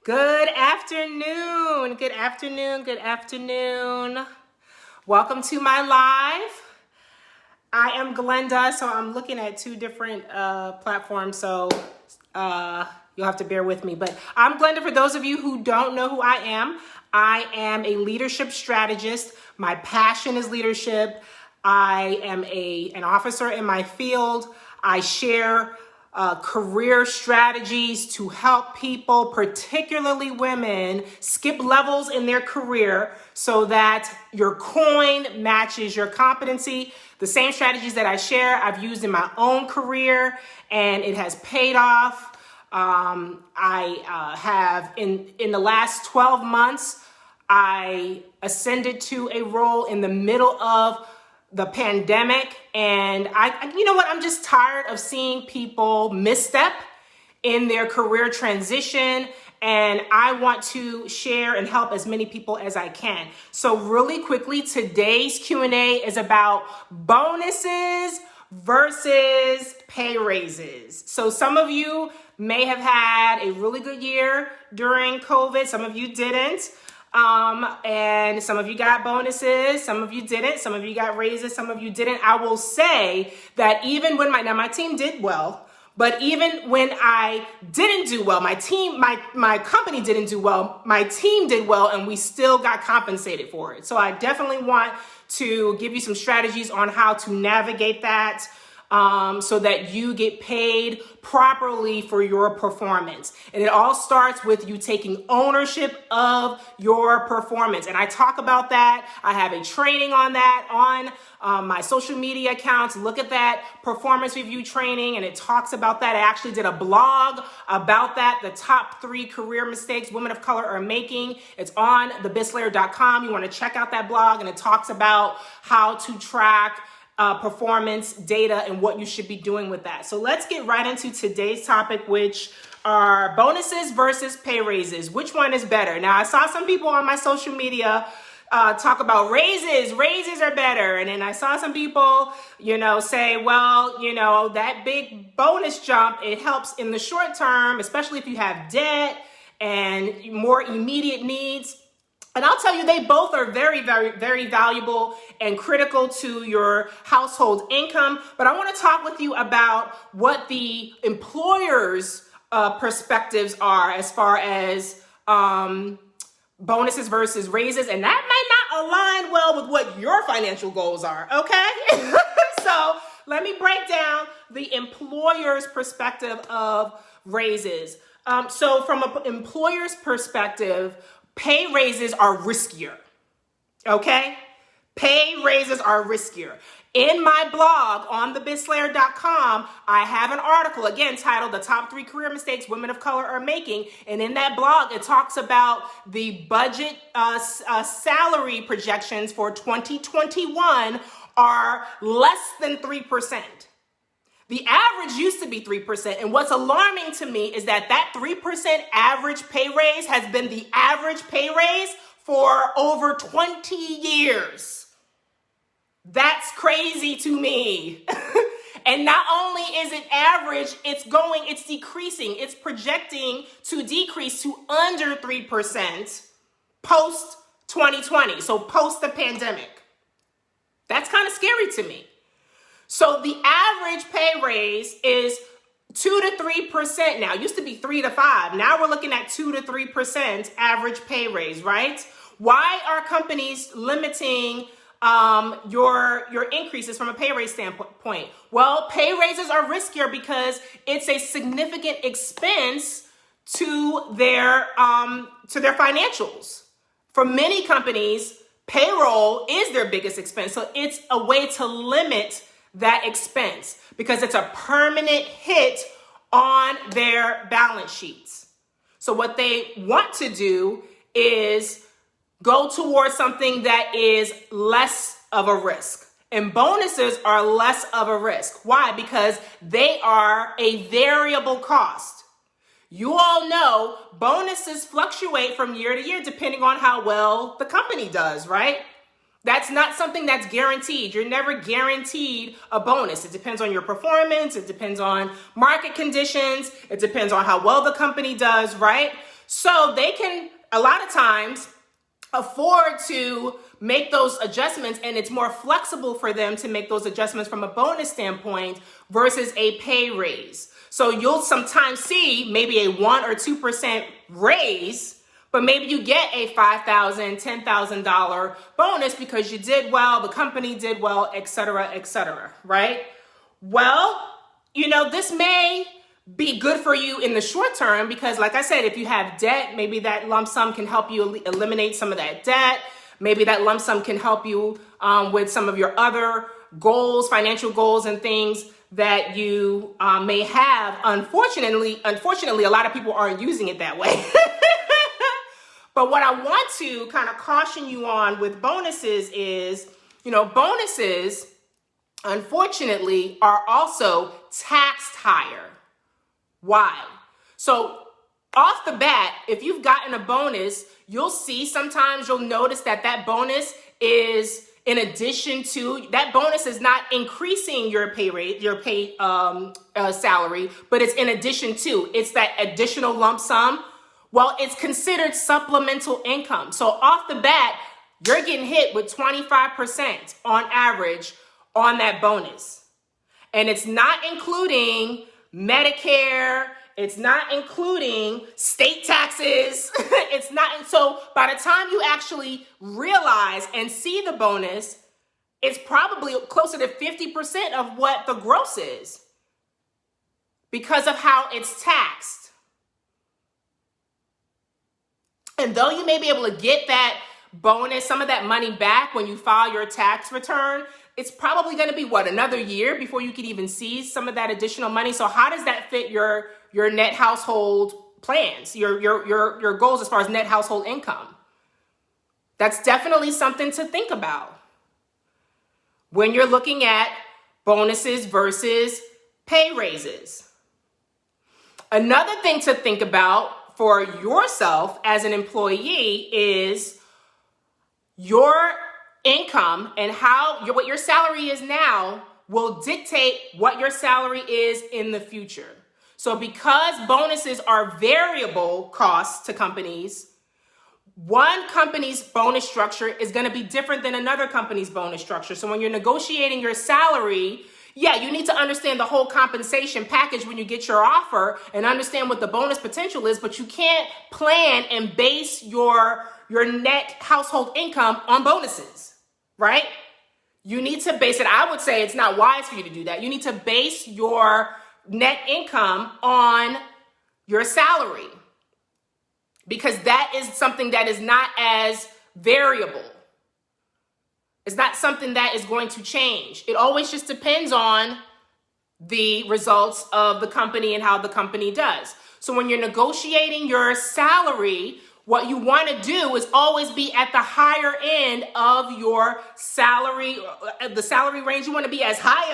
Good afternoon. Good afternoon. Good afternoon. Welcome to my live. I am Glenda, so I'm looking at two different platforms, so you'll have to bear with me. But I'm Glenda. For those of you who don't know who I am a leadership strategist. My passion is leadership. I am an officer in my field. I share career strategies to help people, particularly women, skip levels in their career so that your coin matches your competency. The same strategies that I share, I've used in my own career, and it has paid off. I have in the last 12 months, I ascended to a role in the middle of the pandemic, and you know what? I'm just tired of seeing people misstep in their career transition, and I want to share and help as many people as I can. So really quickly, today's Q&A is about bonuses versus pay raises. So some of you may have had a really good year during COVID. Some of you didn't. And some of you got bonuses, some of you didn't, some of you got raises, some of you didn't. I will say that even when my team did well, but even when I didn't do well, my company didn't do well, my team did well, and we still got compensated for it. So I definitely want to give you some strategies on how to navigate that, so that you get paid properly for your performance. And it all starts with you taking ownership of your performance. And I talk about that. I have a training on that on my social media accounts. Look at that performance review training, and it talks about that. I actually did a blog about that, the top 3 career mistakes women of color are making. It's on thebizslayer.com. You want to check out that blog, and it talks about how to track performance data and what you should be doing with that. So let's get right into today's topic, which are bonuses versus pay raises. Which one is better? Now, I saw some people on my social media talk about raises. Raises are better. And then I saw some people, say, well, that big bonus jump, it helps in the short term, especially if you have debt and more immediate needs. And I'll tell you, they both are very, very, very valuable and critical to your household income. But I want to talk with you about what the employer's perspectives are as far as bonuses versus raises. And that might not align well with what your financial goals are, okay? So let me break down the employer's perspective of raises. So from an employer's perspective, pay raises are riskier, okay? Pay raises are riskier. In my blog on thebizslayer.com, I have an article, again, titled The Top 3 Career Mistakes Women of Color Are Making. And in that blog, it talks about the budget salary projections for 2021 are less than 3%. The average used to be 3%. And what's alarming to me is that 3% average pay raise has been the average pay raise for over 20 years. That's crazy to me. And not only is it average, it's decreasing. It's projecting to decrease to under 3% post 2020. So post the pandemic. That's kind of scary to me. So the average pay raise is 2 to 3% now. It used to be 3 to 5. Now we're looking at 2 to 3% average pay raise, right? Why are companies limiting your increases from a pay raise standpoint? Well, pay raises are riskier because it's a significant expense to their financials. For many companies, payroll is their biggest expense. So it's a way to limit that expense because it's a permanent hit on their balance sheets. So what they want to do is go towards something that is less of a risk. And bonuses are less of a risk. Why? Because they are a variable cost. You all know bonuses fluctuate from year to year depending on how well the company does, right? That's not something that's guaranteed. You're never guaranteed a bonus. It depends on your performance. It depends on market conditions. It depends on how well the company does, right? So they can, a lot of times, afford to make those adjustments, and it's more flexible for them to make those adjustments from a bonus standpoint versus a pay raise. So you'll sometimes see maybe a 1 or 2% raise, but maybe you get a $5,000, $10,000 bonus because you did well, the company did well, et cetera, right? Well, this may be good for you in the short term because, like I said, if you have debt, maybe that lump sum can help you eliminate some of that debt. Maybe that lump sum can help you with some of your other goals, financial goals and things that you may have. Unfortunately, a lot of people aren't using it that way. But what I want to kind of caution you on with bonuses is, bonuses, unfortunately, are also taxed higher. Why? So off the bat, if you've gotten a bonus, sometimes you'll notice that bonus is in addition to, that bonus is not increasing your pay rate, your pay salary, but it's in addition to, it's that additional lump sum. Well, it's considered supplemental income. So off the bat, you're getting hit with 25% on average on that bonus. And it's not including Medicare, it's not including state taxes, so by the time you actually realize and see the bonus, it's probably closer to 50% of what the gross is because of how it's taxed. And though you may be able to get that bonus, some of that money back when you file your tax return, it's probably going to be another year before you can even see some of that additional money. So how does that fit your net household plans, your goals as far as net household income? That's definitely something to think about when you're looking at bonuses versus pay raises. Another thing to think about for yourself as an employee is your income and what your salary is now will dictate what your salary is in the future. So because bonuses are variable costs to companies, one company's bonus structure is going to be different than another company's bonus structure. So when you're negotiating your salary, you need to understand the whole compensation package when you get your offer and understand what the bonus potential is, but you can't plan and base your net household income on bonuses, right? You need to base it. I would say it's not wise for you to do that. You need to base your net income on your salary because that is something that is not as variable. It's not something that is going to change. It always just depends on the results of the company and how the company does. So when you're negotiating your salary, what you want to do is always be at the higher end of your salary, the salary range. You want to be as high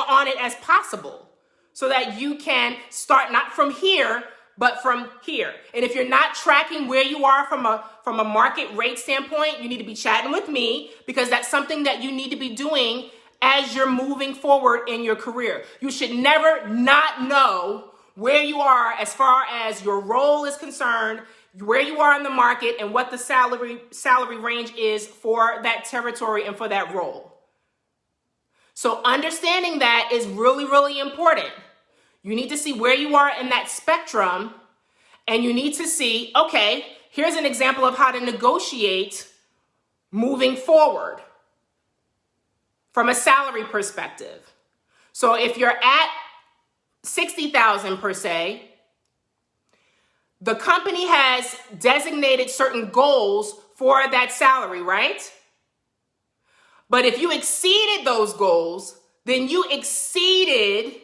on it as possible so that you can start not from here, but from here. And if you're not tracking where you are from a market rate standpoint, you need to be chatting with me because that's something that you need to be doing as you're moving forward in your career. You should never not know where you are as far as your role is concerned, where you are in the market, and what the salary range is for that territory and for that role. So understanding that is really, really important. You need to see where you are in that spectrum, and you need to see, okay, here's an example of how to negotiate moving forward from a salary perspective. So if you're at 60,000 per se, the company has designated certain goals for that salary, right? But if you exceeded those goals, then you exceeded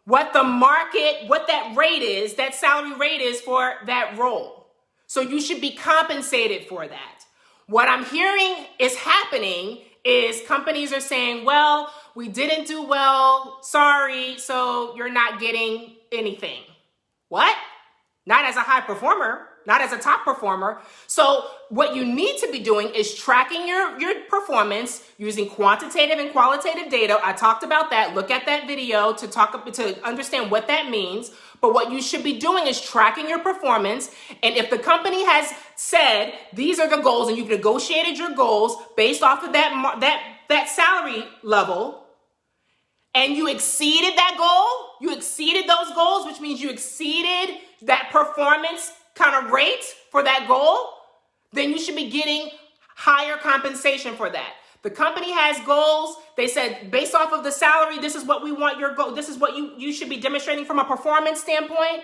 what that rate is, that salary rate is for that role. So you should be compensated for that. What I'm hearing is happening is companies are saying, well, we didn't do well, sorry, so you're not getting anything. What? Not as a high performer. not as a top performer. So what you need to be doing is tracking your performance using quantitative and qualitative data. I talked about that. Look at that video to understand what that means. But what you should be doing is tracking your performance. And if the company has said these are the goals and you've negotiated your goals based off of that salary level, and you exceeded that goal, you exceeded those goals, which means you exceeded that performance kind of rate for that goal, then you should be getting higher compensation for that. The company has goals. They said, based off of the salary, this is what we want your goal. This is what you should be demonstrating from a performance standpoint.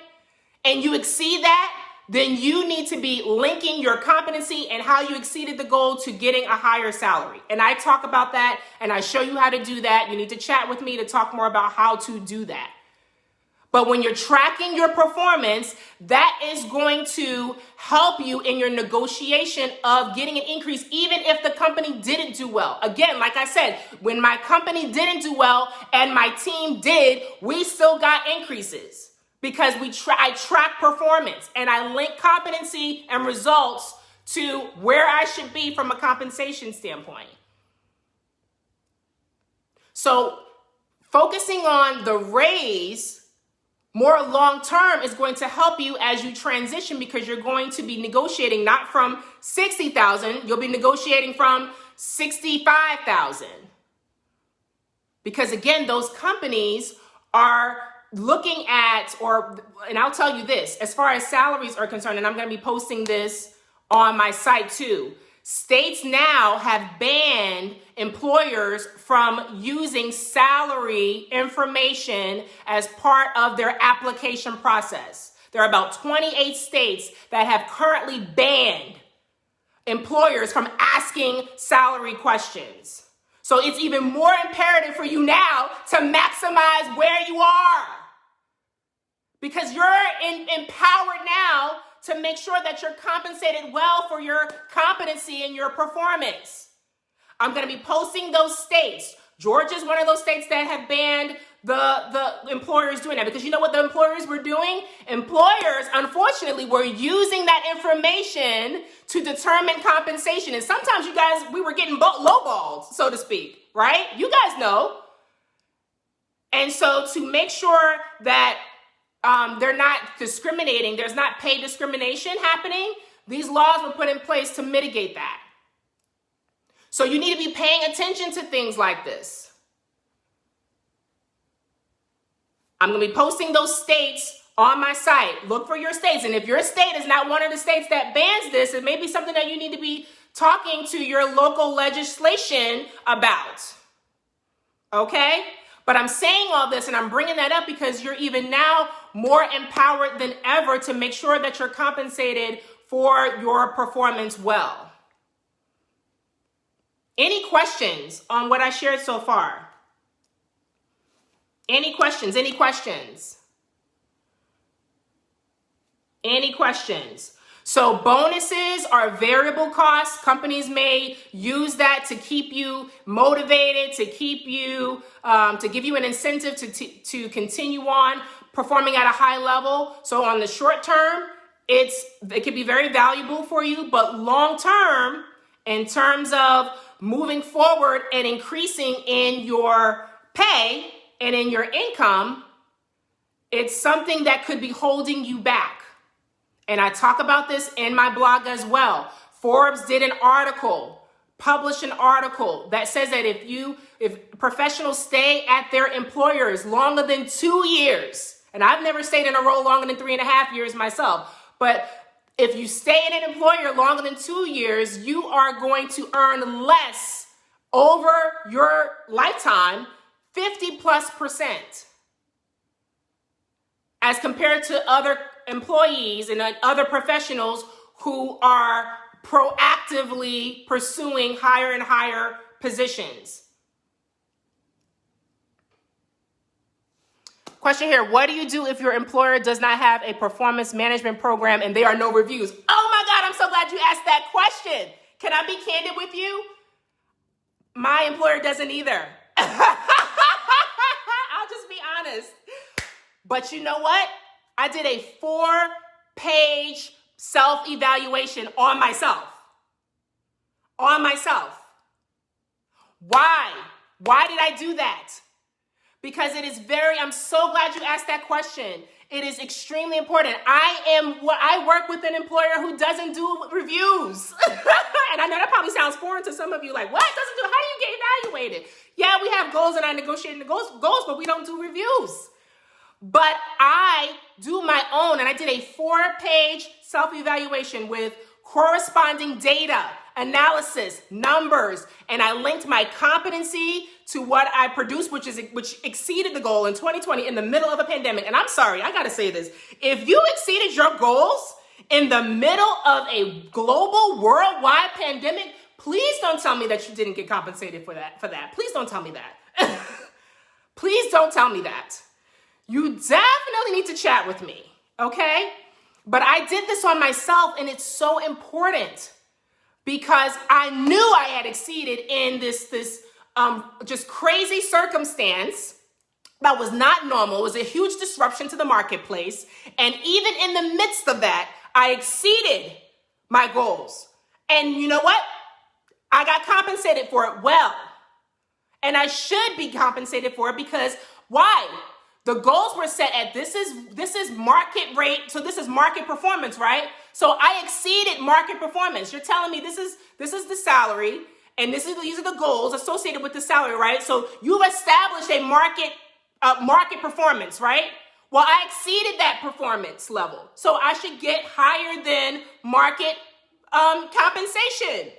And you exceed that, then you need to be linking your competency and how you exceeded the goal to getting a higher salary. And I talk about that and I show you how to do that. You need to chat with me to talk more about how to do that. But when you're tracking your performance, that is going to help you in your negotiation of getting an increase, even if the company didn't do well. Again, like I said, when my company didn't do well and my team did, we still got increases because I track performance and I link competency and results to where I should be from a compensation standpoint. So focusing on the raise more long-term is going to help you as you transition because you're going to be negotiating not from 60,000, you'll be negotiating from 65,000. Because again, those companies are looking at, and I'll tell you this, as far as salaries are concerned, and I'm going to be posting this on my site too, states now have banned employers from using salary information as part of their application process. There are about 28 states that have currently banned employers from asking salary questions. So it's even more imperative for you now to maximize where you are, because you're empowered now to make sure that you're compensated well for your competency and your performance. I'm going to be posting those states. Georgia is one of those states that have banned the employers doing that, because you know what the employers were doing? Employers, unfortunately, were using that information to determine compensation. And sometimes you guys, we were getting lowballed, so to speak, right? You guys know. And so to make sure that they're not discriminating, there's not pay discrimination happening, these laws were put in place to mitigate that. So you need to be paying attention to things like this. I'm going to be posting those states on my site. Look for your states. And if your state is not one of the states that bans this, it may be something that you need to be talking to your local legislation about. Okay? But I'm saying all this and I'm bringing that up because you're even now more empowered than ever to make sure that you're compensated for your performance well. Any questions on what I shared so far? Any questions? Any questions? Any questions? So bonuses are variable costs. Companies may use that to keep you motivated, to keep you, to give you an incentive to continue on performing at a high level. So on the short term, it can be very valuable for you, but long term, in terms of moving forward and increasing in your pay and in your income, it's something that could be holding you back. And I talk about this in my blog as well. Forbes did an article, published an article that says that if professionals stay at their employers longer than 2 years, and I've never stayed in a role longer than 3.5 years myself, but if you stay in an employer longer than 2 years, you are going to earn less over your lifetime, 50+%, as compared to other employees and other professionals who are proactively pursuing higher and higher positions. Question here, what do you do if your employer does not have a performance management program and there are no reviews? Oh my God, I'm so glad you asked that question. Can I be candid with you? My employer doesn't either. I'll just be honest. But you know what? I did a 4-page self-evaluation on myself. On myself. Why? Why did I do that? Because I'm so glad you asked that question. It is extremely important. I work with an employer who doesn't do reviews. And I know that probably sounds foreign to some of you, like, what? How do you get evaluated? Yeah, we have goals and I negotiate the goals, but we don't do reviews. But I do my own, and I did a 4-page self-evaluation with corresponding data, analysis, numbers, and I linked my competency to what I produced, which exceeded the goal in 2020 in the middle of a pandemic. And I'm sorry, I gotta say this. If you exceeded your goals in the middle of a global, worldwide pandemic, please don't tell me that you didn't get compensated for that. Please don't tell me that. Please don't tell me that. You definitely need to chat with me, okay? But I did this on myself, and it's so important because I knew I had exceeded in this just crazy circumstance that was not normal. It was a huge disruption to the marketplace. And even in the midst of that, I exceeded my goals. And you know what? I got compensated for it well. And I should be compensated for it because why? The goals were set at this is market rate, so this is market performance, right? So I exceeded market performance. You're telling me this is the salary, and these are the goals associated with the salary, right? So you've established a market performance, right? Well, I exceeded that performance level, so I should get higher than market compensation,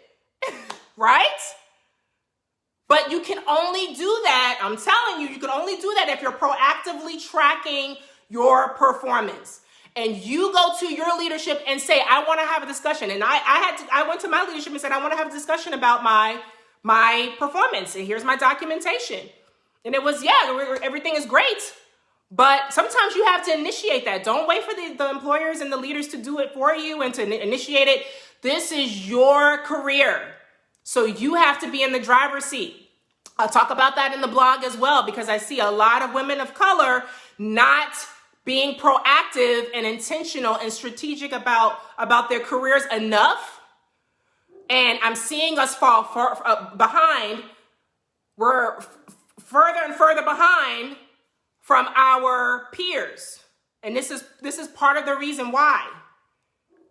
right? But you can only do that, I'm telling you can only do that if you're proactively tracking your performance. And you go to your leadership and say, I want to have a discussion. And I went to my leadership and said, I want to have a discussion about my performance. And here's my documentation. And it was, everything is great. But sometimes you have to initiate that. Don't wait for the employers and the leaders to do it for you and to initiate it. This is your career. So you have to be in the driver's seat. I'll talk about that in the blog as well, because I see a lot of women of color not being proactive and intentional and strategic about their careers enough. And I'm seeing us fall behind. We're further and further behind from our peers. And this is part of the reason why.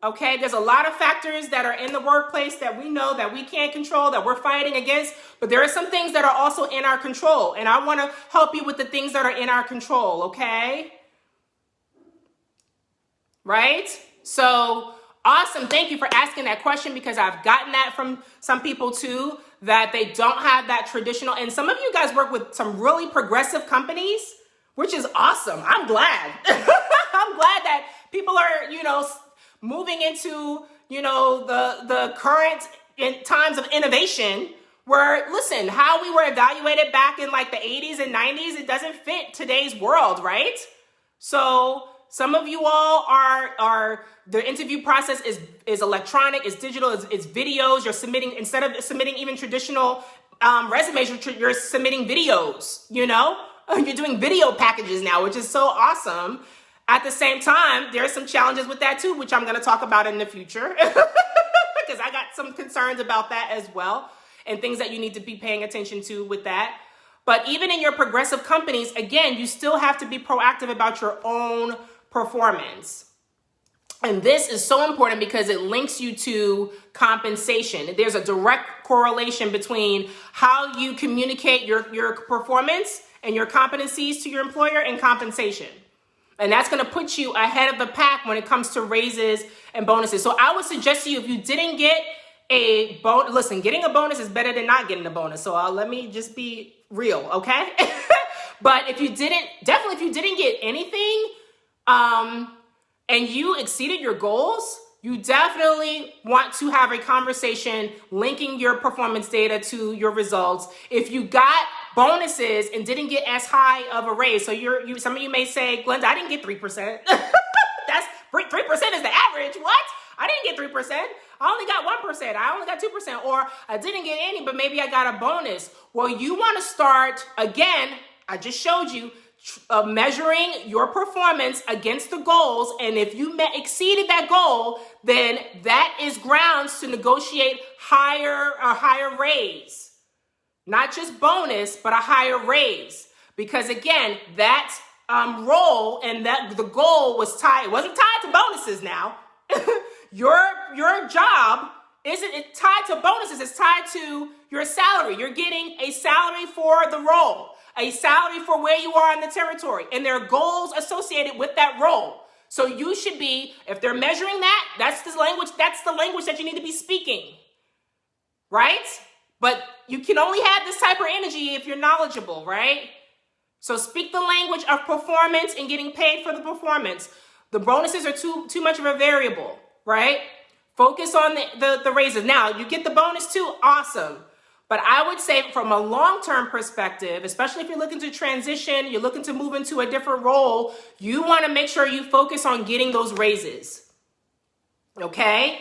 Okay, there's a lot of factors that are in the workplace that we know that we can't control, that we're fighting against, but there are some things that are also in our control. And I want to help you with the things that are in our control, okay? Right? So, awesome. Thank you for asking that question, because I've gotten that from some people too, that they don't have that traditional. And some of you guys work with some really progressive companies, which is awesome. I'm glad. I'm glad that people are, moving into, the current times of innovation where, listen, how we were evaluated back in like the 80s and 90s, it doesn't fit today's world, right? So some of you all are the interview process is electronic, is digital, is videos. You're submitting, instead of submitting even traditional resumes, you're submitting videos, You're doing video packages now, which is so awesome. At the same time, there are some challenges with that too, which I'm going to talk about in the future, because I got some concerns about that as well, and things that you need to be paying attention to with that. But even in your progressive companies, again, you still have to be proactive about your own performance. And this is so important because it links you to compensation. There's a direct correlation between how you communicate your performance and your competencies to your employer and compensation. And that's going to put you ahead of the pack when it comes to raises and bonuses. So I would suggest to you, if you didn't get a bonus, listen, getting a bonus is better than not getting a bonus. So let me just be real, okay? But if you didn't get anything, and you exceeded your goals, you definitely want to have a conversation linking your performance data to your results. If you got bonuses and didn't get as high of a raise, so some of you may say, Glenda, I didn't get 3%. That's 3% is the average. What? I didn't get 3%. I only got 1%. I only got 2%. Or I didn't get any, but maybe I got a bonus. Well, you want to start, again, I just showed you, measuring your performance against the goals, and if you exceeded that goal, then that is grounds to negotiate a higher raise. Not just bonus, but a higher raise. Because again, that role and that the goal was tied, it wasn't tied to bonuses now. Your job isn't tied to bonuses, it's tied to your salary. You're getting a salary for the role, a salary for where you are in the territory, and there are goals associated with that role. So you should be, if they're measuring that, that's the language that you need to be speaking, right? But you can only have this type of energy if you're knowledgeable, right? So speak the language of performance and getting paid for the performance. The bonuses are too much of a variable, right? Focus on the raises. Now, you get the bonus too, awesome. But I would say from a long-term perspective, especially if you're looking to transition, you're looking to move into a different role, you want to make sure you focus on getting those raises. Okay?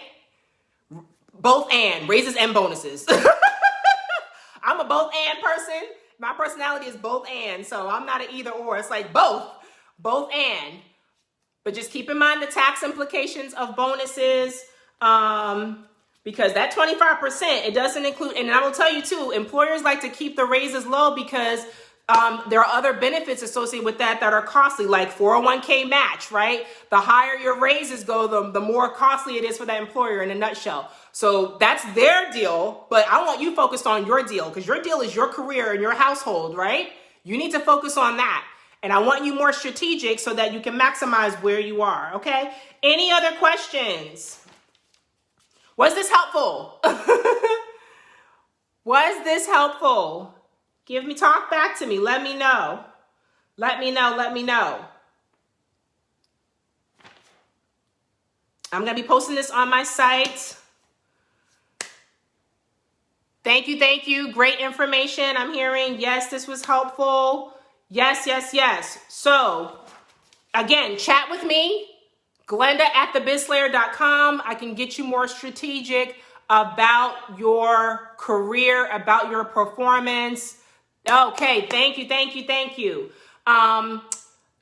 Both and, raises and bonuses. I'm a both and person. My personality is both and, so I'm not an either or. It's like both and. But just keep in mind the tax implications of bonuses, because that 25%, it doesn't include, and I will tell you too, employers like to keep the raises low because there are other benefits associated with that are costly, like 401k match, right? The higher your raises go, the more costly it is for that employer in a nutshell. So that's their deal, but I want you focused on your deal, because your deal is your career and your household, right? You need to focus on that. And I want you more strategic so that you can maximize where you are, okay? Any other questions? Was this helpful? Was this helpful? Talk back to me. Let me know. Let me know. I'm going to be posting this on my site. Thank you. Great information I'm hearing. Yes, this was helpful. Yes. So, again, chat with me. Glenda@thebizslayer.com. I can get you more strategic about your career, about your performance. Okay, thank you.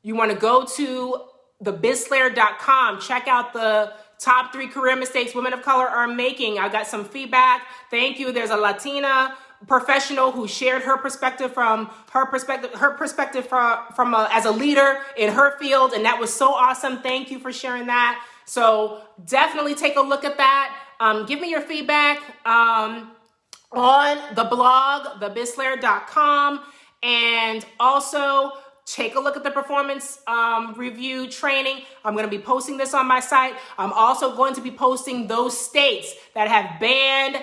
You want to go to thebizslayer.com. Check out the top 3 career mistakes women of color are making. I got some feedback. Thank you. There's a Latina professional who shared her perspective from as a leader in her field, and that was so awesome. Thank you for sharing that. So definitely take a look at that. Give me your feedback on the blog, thebizslayer.com, and also take a look at the performance review training. I'm going to be posting this on my site. I'm also going to be posting those states that have banned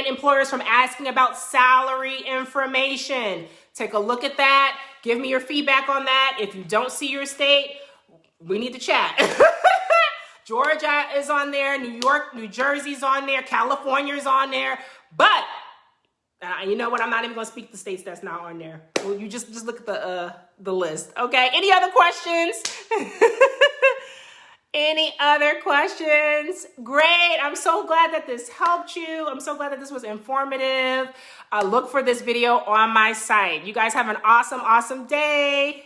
employers from asking about salary information. Take a look at that. Give me your feedback on that. If you don't see your state, we need to chat. Georgia is on there. New York, New Jersey's on there. California's on there. But you know what? I'm not even going to speak the states that's not on there. Well, you just look at the list. Okay. Any other questions? Any other questions? Great. I'm so glad that this helped you. I'm so glad that this was informative. Look for this video on my site. You guys have an awesome day.